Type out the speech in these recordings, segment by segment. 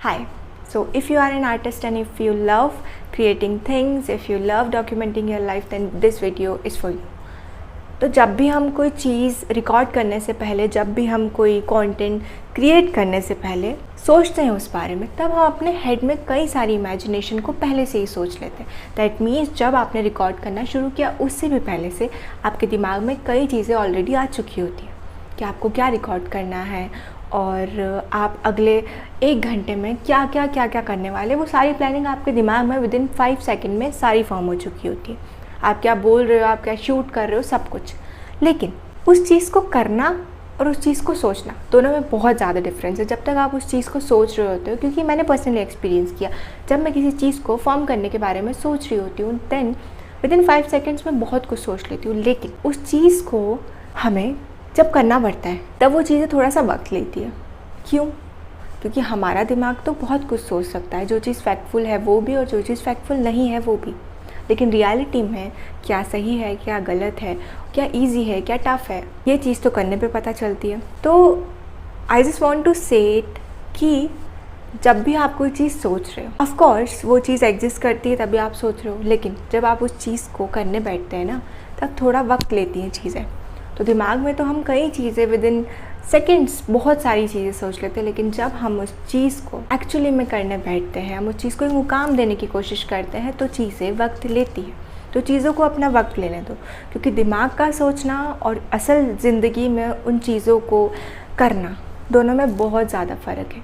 Hi. So if you are an artist and if you love creating things, if you love documenting your life, then this video is for you. तो जब भी हम कोई चीज़ record करने से पहले, जब भी हम कोई कंटेंट क्रिएट करने से पहले सोचते हैं उस बारे में, तब हम अपने हेड में कई सारी इमेजिनेशन को पहले से ही सोच लेते हैं. दैट मीन्स जब आपने रिकॉर्ड करना शुरू किया उससे भी पहले से आपके दिमाग में कई चीज़ें ऑलरेडी आ चुकी होती हैं कि आपको क्या रिकॉर्ड करना है और आप अगले 1 घंटे में क्या क्या करने वाले. वो सारी प्लानिंग आपके दिमाग में विदिन 5 सेकेंड में सारी फॉर्म हो चुकी होती है. आप क्या बोल रहे हो, आप क्या शूट कर रहे हो, सब कुछ. लेकिन उस चीज़ को करना और उस चीज़ को सोचना, दोनों में बहुत ज़्यादा डिफरेंस है. जब तक आप उस चीज़ को सोच रहे होते हो, क्योंकि मैंने पर्सनली एक्सपीरियंस किया, जब मैं किसी चीज़ को फॉर्म करने के बारे में सोच रही होती हूँ, देन विदिन 5 सेकेंड्स में बहुत कुछ सोच लेती हूँ. लेकिन उस चीज़ को हमें जब करना पड़ता है तब वो चीज़ें थोड़ा सा वक्त लेती है. क्यों? क्योंकि हमारा दिमाग तो बहुत कुछ सोच सकता है, जो चीज़ फैक्टफुल है वो भी और जो चीज़ फैक्टफुल नहीं है वो भी. लेकिन रियलिटी में क्या सही है, क्या गलत है, क्या इजी है, क्या टफ़ है, ये चीज़ तो करने पे पता चलती है. तो आई जस्ट वांट टू से इट कि जब भी आप कोई चीज़ सोच रहे हो, ऑफ कोर्स वो चीज़ एग्जिस्ट करती है तभी आप सोच रहे हो, लेकिन जब आप उस चीज़ को करने बैठते हैं ना, तब थोड़ा वक्त लेती हैं चीज़ें. तो दिमाग में तो हम कई चीज़ें विदिन सेकेंड्स बहुत सारी चीज़ें सोच लेते हैं, लेकिन जब हम उस चीज़ को एक्चुअली में करने बैठते हैं, हम उस चीज़ को एक मुकाम देने की कोशिश करते हैं, तो चीज़ें वक्त लेती हैं. तो चीज़ों को अपना वक्त लेने दो, क्योंकि दिमाग का सोचना और असल ज़िंदगी में उन चीज़ों को करना, दोनों में बहुत ज़्यादा फ़र्क है.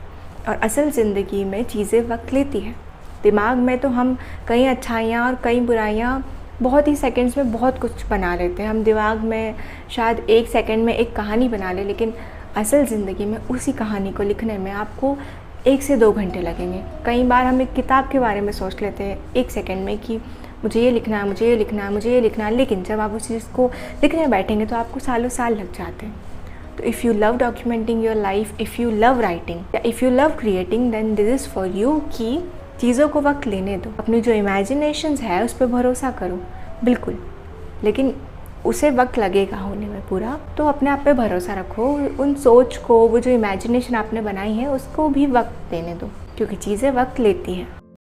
और असल ज़िंदगी में चीज़ें वक्त लेती हैं. दिमाग में तो हम कई अच्छाइयाँ और कई बुराइयाँ बहुत ही सेकंड्स में बहुत कुछ बना लेते हैं. हम दिमाग में शायद 1 सेकंड में एक कहानी बना लें, लेकिन असल ज़िंदगी में उसी कहानी को लिखने में आपको 1 से 2 घंटे लगेंगे. कई बार हम एक किताब के बारे में सोच लेते हैं 1 सेकंड में कि मुझे ये लिखना है, मुझे ये लिखना है, मुझे ये लिखना है, लेकिन जब आप उस चीज़ को लिखने बैठेंगे तो आपको सालों साल लग जाते हैं. तो if you love documenting your life, if you love writing या if you love creating, then this is for you. कि चीज़ों को वक्त लेने दो, अपनी जो इमेजिनेशंस है उस पर भरोसा करो, बिल्कुल, लेकिन उसे वक्त लगेगा होने में पूरा. तो अपने आप पे भरोसा रखो, उन सोच को, वो जो इमेजिनेशन आपने बनाई है उसको भी वक्त देने दो, क्योंकि चीज़ें वक्त लेती हैं.